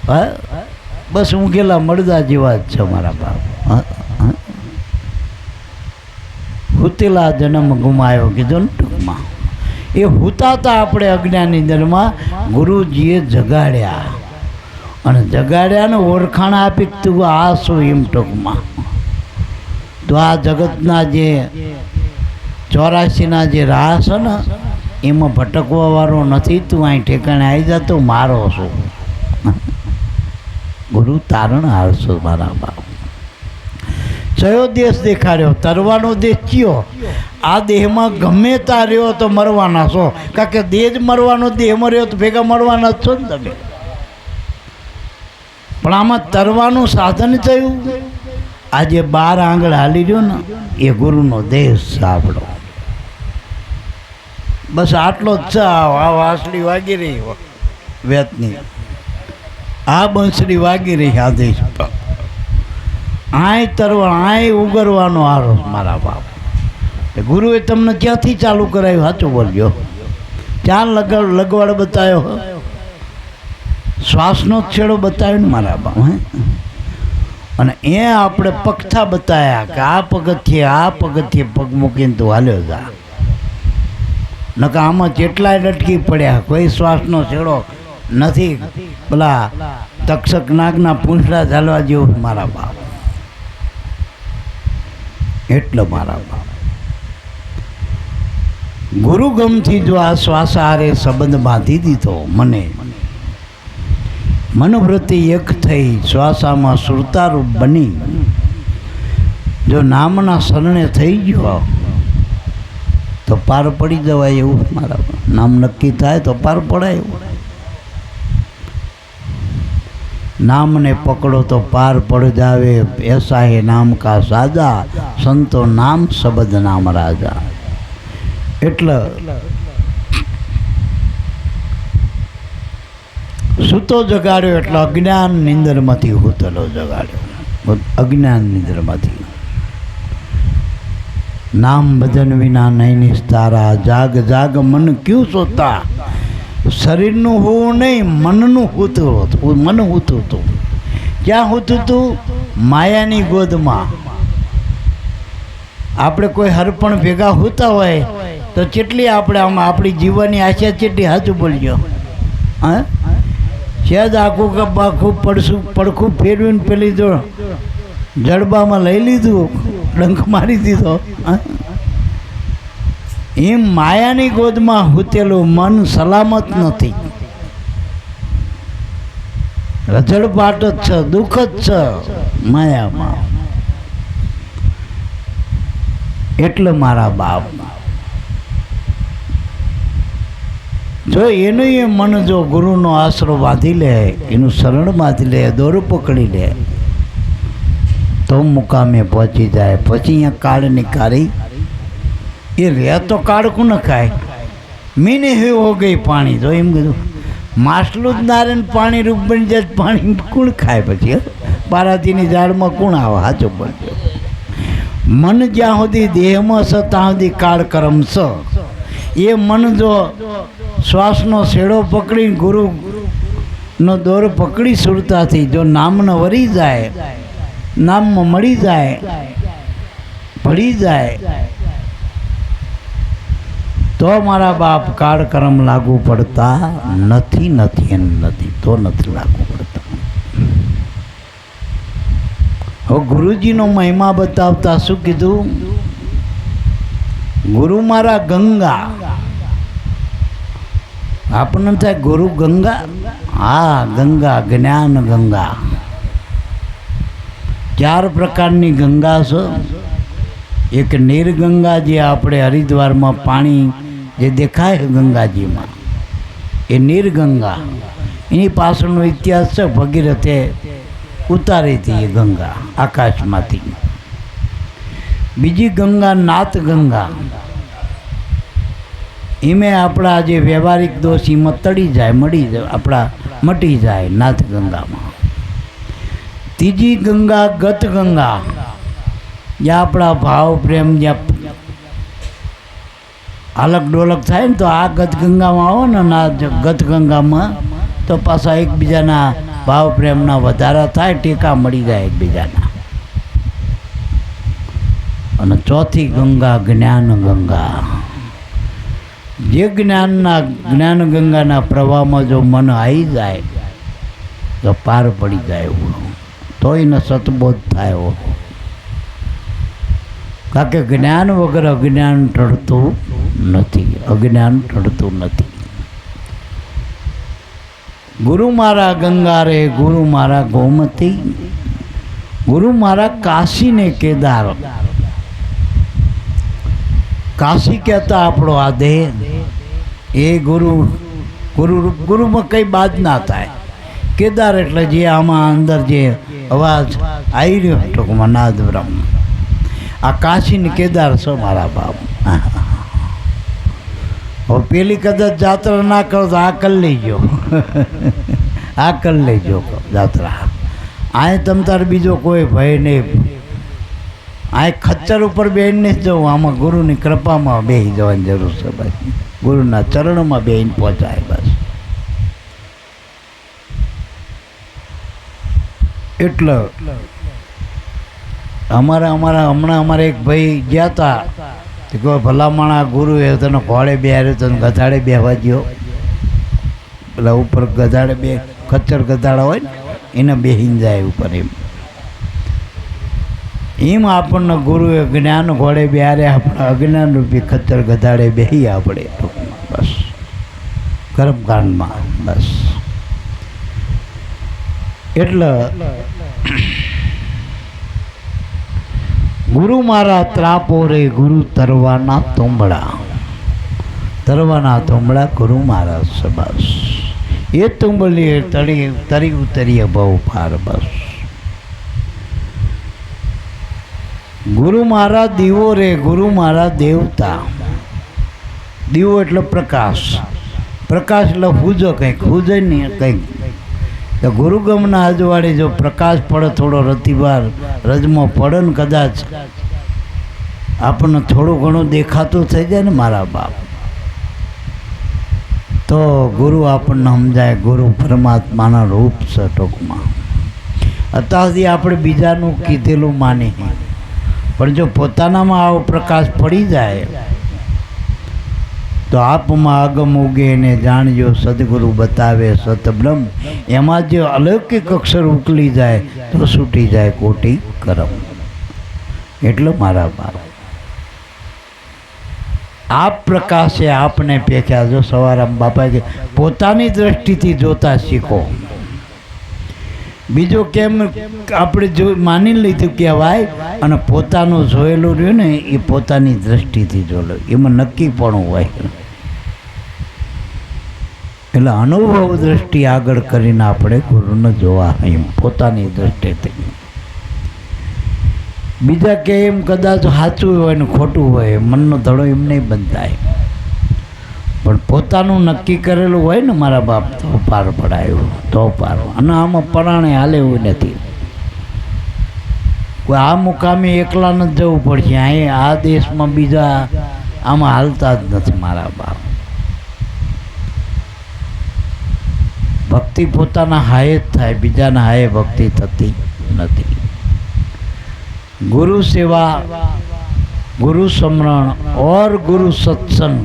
હા, બસ ઊંઘેલા મળદા જેવા જ છે મારા બાપ. હુતેલા જન્મ ગુમાયો કીધું ને ટૂંકમાં. એ હુતાતા આપણે અજ્ઞાની દરમાં ગુરુજીએ જગાડ્યા અને જગાડ્યાને ઓળખાણ આપી તું આ શું એમ ટૂંકમાં. તો આ જગતના જે 84ના જે રાહ છે ને એમાં ભટકવા વાળો નથી. તું અહીં ઠેકાણે આવી જા તો મારો છું. ગુરુ તારણ હારશો મારા બાપ. કયો દેશ દેખાડ્યો? તરવાનો દેશ કયો? આ દેહમાં ગમે ત્યાં રહ્યો તો મરવાના છો, કારણ કે દેહ જ મરવાનો, દેહમાં રહ્યો તો ભેગા મરવાના જ છો ને તમે. પણ આમાં તરવાનું સાધન થયું. આજે 12 આંગળ હાલી રહ્યો ને એ ગુરુનો દેશ છે આપણો. બસ આટલો જ છે. આ વાંસળી વાગી રહી વેતની, આ બંસળી વાગી રહી આ દેશ પર. આય તરવા, આય ઉગરવાનો આરો મારા બાપ. ગુરુએ તમને ક્યાંથી ચાલુ કરાવ્યું? સાચું બોલજો. ક્યાં લગવાડ બતાવ્યો? શ્વાસનો છેડો બતાવ્યો ને મારા બાપ. અને એ આપણે પગથા બતાવ્યા કે આ પગથિયે પગ મૂકીને તું હાલ્યો જા. નકા આમાં જેટલાય લટકી પડ્યા, કોઈ શ્વાસનો છેડો નથી. પેલા તક્ષક નાગના પૂંછડા ચાલવા જેવું મારા બાપ. એટલે મારા બાપ, ગુરુ ગમથી જો આ શ્વાસારે સંબંધ બાંધી દીધો, મને મનોવૃત્તિ એક થઈ, શ્વાસામાં સુરતારૂપ બની, જો નામના શરણે થઈ ગયો તો પાર પડી જવાય એવું મારા. નામ નક્કી થાય તો પાર પડાય એવું. નામને પકડો તો પાર પડ જાવે, ऐसा है नाम का साजा, संतो नाम शब्द नाम राजा. એટલે સૂતો જગાડ્યો એટલે અજ્ઞાન નિંદરમાંથી હૂતલો જગાડ્યો. અજ્ઞાન નિંદરમાંથી. નામ ભજન વિના નહીં નિસ્તારા, જાગ જાગ મન ક્યું સોતા. શરીરનું હોવું નહીં, મનનું હૂતું હતું. મન હૂતું હતું. ક્યાં હૂતું હતું? માયાની ગોદમાં. આપણે કોઈ હરપણ ભેગા હોતા હોય તો કેટલી આપણે આમાં આપણી જીવવાની આશા કેટલી? સાચું બોલજો. હા, સહેજ આખું પડખું ફેરવીને પેલી જો જડબામાં લઈ લીધું, ડંખ મારી દીધો. એમ માયાની ગોદમાં હૂતેલું મન સલામત નથી. રજડપાટ જ છે, દુઃખ જ છે માયામાં. એટલે મારા બાપ, જો એનું એ મન જો ગુરુનો આશરો બાંધી લે, એનું શરણ બાંધી લે, દોરું પકડી લે તો મુકામે પહોંચી જાય. પછી અહીંયા કાળ નિકાળી એ રે તો કાળકું ન ખાય. મીને હો ગઈ પાણી. જો એમ કીધું માછલું જ નારે પાણી રૂપ બની જાય, પાણી કોણ ખાય? પછી બારાતીની ઝાડમાં કોણ આવે? સાચું બોલજો. મન જ્યાં સુધી દેહમાં છે ત્યાં સુધી કાળ કર્મ છે. એ મન જો શ્વાસનો છેડો પકડી ગુરુનો દોર પકડી સુરતાથી જો નામને વરી જાય, નામમાં મળી જાય, ભળી જાય તો મારા બાપ કાળ કર્મ લાગુ પડતા નથી. નથી તો નથી લાગુ પડતા. હવે ગુરુજીનો મહિમા બતાવતા શું કીધું? ગુરુ મારા ગંગા. આપણને થાય ગુરુ ગંગા? હા, ગંગા, જ્ઞાન ગંગા. 4 પ્રકારની ગંગા છે. એક નીરગંગા, જે આપણે હરિદ્વારમાં પાણી જે દેખાય ગંગાજીમાં, એ નીરગંગા. એની પાછળનો ઇતિહાસ છે, ભગીરથે ઉતારી હતી એ ગંગા આકાશમાંથી. બીજી ગંગા નાથ ગંગા. એમે આપણા જે વ્યવહારિક દોષ એમાં તળી જાય, મળી જાય, આપણા મટી જાય નાથ ગંગામાં. ત્રીજી ગંગા ગત ગંગા, જ્યાં આપણા ભાવ પ્રેમ જ્યાં આલક ડોલક થાય ને, તો આ ગત ગંગામાં આવો ને, ના ગત ગંગામાં તો પાછા એકબીજાના ભાવ પ્રેમના વધારા થાય, ટેકા મળી જાય એકબીજાના. અને ચોથી ગંગા જ્ઞાન ગંગા. જે જ્ઞાન ગંગાના પ્રવાહમાં જો મન આવી જાય તો પાર પડી જાય એવું, તોય ને સતબોધ થાય એવો. કારણ કે જ્ઞાન વગર અજ્ઞાન ટળતું નથી, અજ્ઞાન ટળતું નથી. ગુરુ મારા ગંગા રે, ગુરુ મારા ગોમતી, ગુરુ મારા કાશી ને કેદાર. કાશી કહેતા આપણો આ દેહ, એ ગુરુમાં કંઈ બાદ ના થાય. કેદાર એટલે જે આમાં અંદર જે અવાજ આવી રહ્યો ટૂંકમાં નાદ બ્રહ્મ, આ કાશી ને કેદાર છે મારા બાપ. હવે પેલી કદાચ જાત્રા ના કરો તો આ કરી લેજો, આ કરી લેજો જાત્રા. આ તમ તારે બીજો કોઈ ભય નહીં. આ ખચ્ચર ઉપર બેહીને જ જવું, આમાં ગુરુની કૃપામાં બેસી જવાની જરૂર છે. બસ ગુરુના ચરણોમાં બેહીને પહોંચાય બસ. એટલે હમણાં અમારે એક ભાઈ ગયા હતા, કોઈ ભલામણા ગુરુ એ તને ઘોડે બેહાર્યો, તને ગધાડે બેહવા ગયો. પેલા ઉપર ગધાડે બે ખચ્ચર ગધાડા હોય ને, એને બેહીને જાય ઉપર. એમ આપણને ગુરુએ જ્ઞાન ઘોડે બેહારે, આપણે અજ્ઞાન રૂપી ખચ્ચર ગધાડે બેહી આપણે બસ કર્મકાંડમાં બસ. એટલે ગુરુ મારા ત્રાપો રે, ગુરુ તરવાના તોંબડા. તરવાના તોંબડા ગુરુ મારા સબાસ. એ તુંબલી તરી ઉતરીએ બહુ પાર બસ. ગુરુ મારા દીવો રે, ગુરુ મારા દેવતા. દીવો એટલે પ્રકાશ. પ્રકાશ એટલે પૂજો, કંઈક પૂજે નહીં કંઈક. તો ગુરુગમના અજવાળે જો પ્રકાશ પડે, થોડો રતિવાર રજમાં પડે ને, કદાચ આપણને થોડું ઘણું દેખાતું થઈ જાય ને મારા બાપ, તો ગુરુ આપણને સમજાય ગુરુ પરમાત્માના રૂપ છે ટૂંકમાં. અત્યાર સુધી આપણે બીજાનું કીધેલું માની, પણ જો પોતાનામાં આવો પ્રકાશ પડી જાય તો આપમાં આગમ ઉગે ને જાણજો સદગુરુ બતાવે સતબ્રહ્મ. એમાં જે અલૌકિક અક્ષર ઉકલી જાય તો છૂટી જાય કોટી કરમ. એટલે મારા બાપ આપ પ્રકાશે આપને પેખ્યા. જો સવારામ બાપા કે પોતાની દ્રષ્ટિથી જોતા શીખો. બીજો કેમ આપણે જો માની લીધું કહેવાય, અને પોતાનું જોયેલું રહ્યું ને એ પોતાની દ્રષ્ટિથી જોયેલું, એમાં નક્કી પણ હોય. એટલે અનુભવ દ્રષ્ટિ આગળ કરીને આપણે ગુરુને જોવા એમ પોતાની દ્રષ્ટિથી. બીજા કે એમ કદાચ સાચું હોય ને ખોટું હોય, મનનો ધડો એમ નહીં બંધાય. પણ પોતાનું નક્કી કરેલું હોય ને મારા બાપ, તો પાર પડાયું તો પાર. અને આમાં પરાણે હાલે એવું નથી. કોઈ આ મુકામે એકલા ન જવું પડશે. અહીં આ દેશમાં બીજા આમાં હાલતા જ નથી મારા બાપ. ભક્તિ પોતાના હાયે જ થાય, બીજાના હાયે ભક્તિ થતી નથી. गुरु सेवा, गुरु स्मरण और गुरु सत्संग,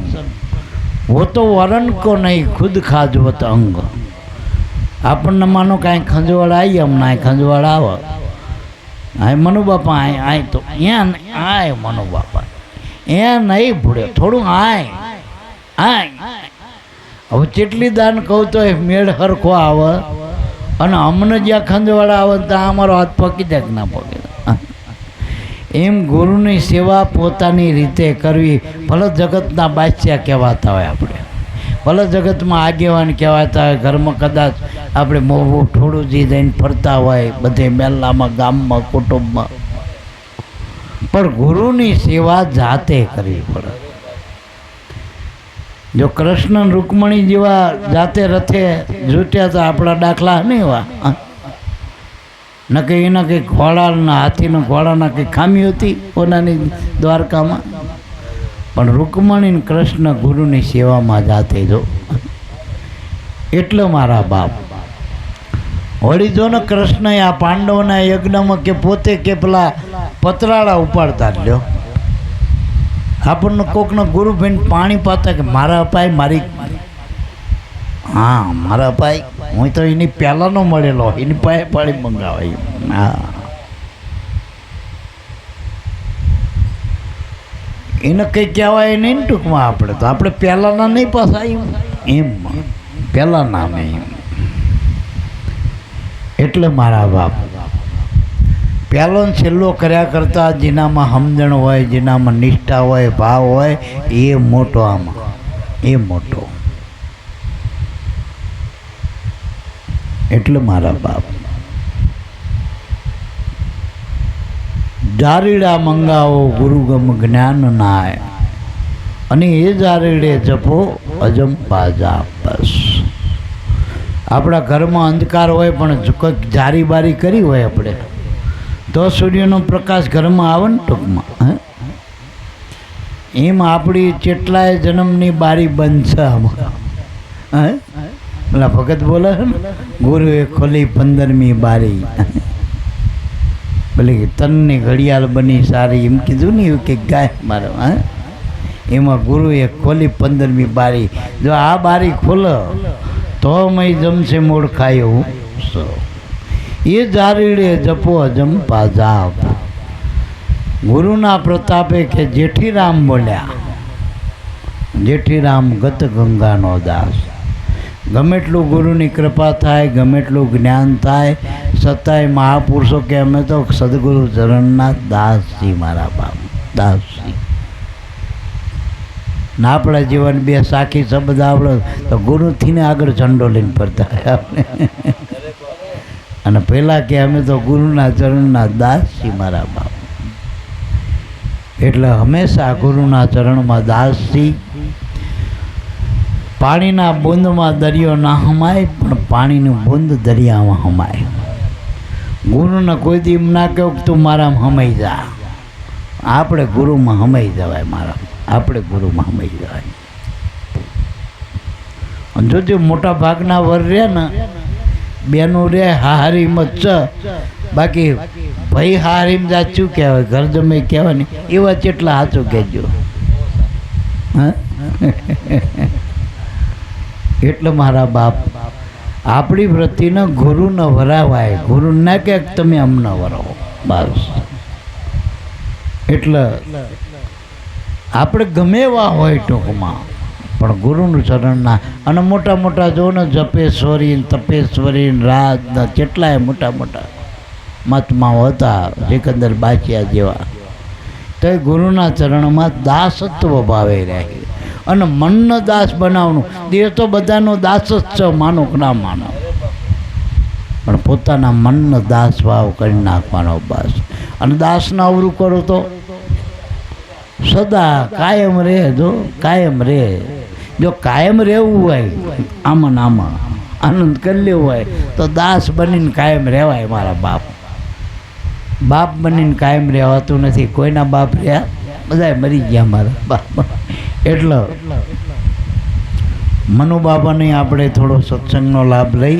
वो तो वरण को नहीं खुद खाजवत अंग. આપણને માનો કાંઈ ખંજવાળ આવી, હમણાં ખંજવાળ આવે હા મનુ બાપા આય તો ત્યાં આય મનુ બાપા ત્યાં નહીં ભૂડે થોડું આય હવે જેટલી દાન કહું તો એ મેળ હરખો આવે અને અમને જ્યાં ખંજવાળા આવે ત્યાં અમારો હાથ પકી જાય કે ના પકે એમ ગુરુની સેવા પોતાની રીતે કરવી. ભલે જગતના બાદશાહ કહેવાતા હોય આપણે, ભલે જગતમાં આગેવાન કહેવાતા હોય, ઘરમાં કદાચ આપણે મોવું થોડું જી દઈને ફરતા હોય બધે મેલામાં ગામમાં કુટુંબમાં, પણ ગુરુની સેવા જાતે કરવી પડે. જો કૃષ્ણ રૂકમણી જેવા જાતે રથે જૂટ્યા તો આપણા દાખલા નહીં એવા ન કે એના કંઈક ઘોડાના હાથીના ઘોડાના કંઈક ખામી હતી પોતાની દ્વારકામાં, પણ રૂકમણી ને કૃષ્ણ ગુરુની સેવામાં જાતે જો. એટલે મારા બાપ વળી જો ને કૃષ્ણએ આ પાંડવોના યજ્ઞમાં કે પોતે કે પેલા પતરાળા ઉપાડતા જ લ્યો. આપણને કોકનો ગુરુ ભાઈને પાણી પાતા કે મારા અપાય મારી, હા મારા અપાય, હું તો એની પહેલાંનો મળેલો એની પાસે પાણી મંગાવાય. હા એને કંઈ કહેવાય નહીં ને ટૂંકમાં. આપણે તો આપણે પહેલાંના નહીં પાછા એમ પહેલાંના નહીં. એટલે મારા બાપ પહેલો ને છેલ્લો કર્યા કરતાં જેનામાં સમજણ હોય, જેનામાં નિષ્ઠા હોય, ભાવ હોય એ મોટો. આમાં એ મોટો. એટલે મારા બાપ જારીડા મંગાવો ગુરુગમ જ્ઞાન નાય અને એ જારીડે જપો અજંપા જા. બસ આપણા ઘરમાં અંધકાર હોય પણ કંઈક જારી બારી કરી હોય આપણે તો સૂર્યનો પ્રકાશ ઘરમાં આવે ને ટૂંકમાં. એમ આપણી કેટલાય જન્મની બારી બંધ છે આમાં. પેલા ભગત બોલે છે ને ગુરુએ ખોલી 15મી બારી, પેલી તનની ઘડિયાળ બની સારી એમ કીધું ને એવું કે ગાય મારો. એમાં ગુરુએ ખોલી 15મી બારી. જો આ બારી ખોલો તો મય જમશે મોડ ખાયો એ જારીડે જપો અજંપા જાપ. ગુરુના પ્રતાપે કે જેઠીરામ બોલ્યા, જેઠીરામ ગત ગંગાનો દાસ. ગમે એટલું ગુરુની કૃપા થાય, ગમે એટલું જ્ઞાન થાય, છતાંય મહાપુરુષો કે અમે તો સદગુરુ ચરણના દાસ છીએ મારા બાપ, દાસ છીએ. ના આપણા જીવન બે સાખી શબ્દ આવડે તો ગુરુથી ને આગળ ઝંડો લઈને ફરતા હોય આપણે. અને પહેલાં કે અમે તો ગુરુના ચરણના દાસ છીએ મારા બાપ. એટલે હંમેશા ગુરુના ચરણમાં દાસ છીએ. પાણીના બૂંદમાં દરિયો ના હમાય પણ પાણીનું બૂંદ દરિયામાં હમાય. ગુરુને કોઈ દી એમ ના કહું કે તું મારામાં હમાઈ જા. આપણે ગુરુમાં હમાઈ જવાય મારા, આપણે ગુરુમાં હમાઈ જવાય. જોજો મોટા ભાગના વર રહે ને બેનું રે હારીમત છે, બાકી ભાઈ હારીમ જાચું કહેવાય, ઘર જમે કહેવાય ને એવા કેટલા સાચું કહેજો. હા એટલે મારા બાપ આપણી વૃત્તિને ગુરુને વરાવાય, ગુરુ ના કે તમે અમને વરાવો બસ. એટલે આપણે ગમે એવા હોય ટૂંકમાં પણ ગુરુનું ચરણના. અને મોટા મોટા જો ને જપેશ્વરી તપેશ્વરી રાજના કેટલાય મોટા મોટા મહાત્માઓ હતા સિકંદર બાદશાહ જેવા, તો એ ગુરુના ચરણમાં દાસત્વ ભાવે રહે. અને મનનો દાસ બનાવવાનું. દેહ તો બધાનો દાસ જ છે, માનો કે ના માનો, પણ પોતાના મનનો દાસ ભાવ કરી નાખવાનો બસ. અને દાસના અવરું કરો તો સદા કાયમ રહે. જો કાયમ રહે, જો કાયમ રહેવું હોય આમાં આમાં આનંદ કરી લેવું હોય તો દાસ બનીને કાયમ રહેવાય મારા બાપ. બાપ બનીને કાયમ રહેવાતું નથી. કોઈના બાપ રહ્યા બધા મરી ગયા મારા બાપ. એટલે મનુ બાબાને આપણે થોડો સત્સંગનો લાભ લઈ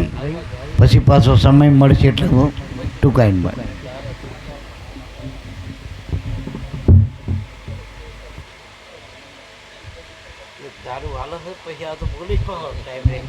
પછી પાછો સમય મળશે એટલે હું ટૂંકાઈને મળે. દારૂ હાલો પછી આ તો બોલી જ ટાઈમ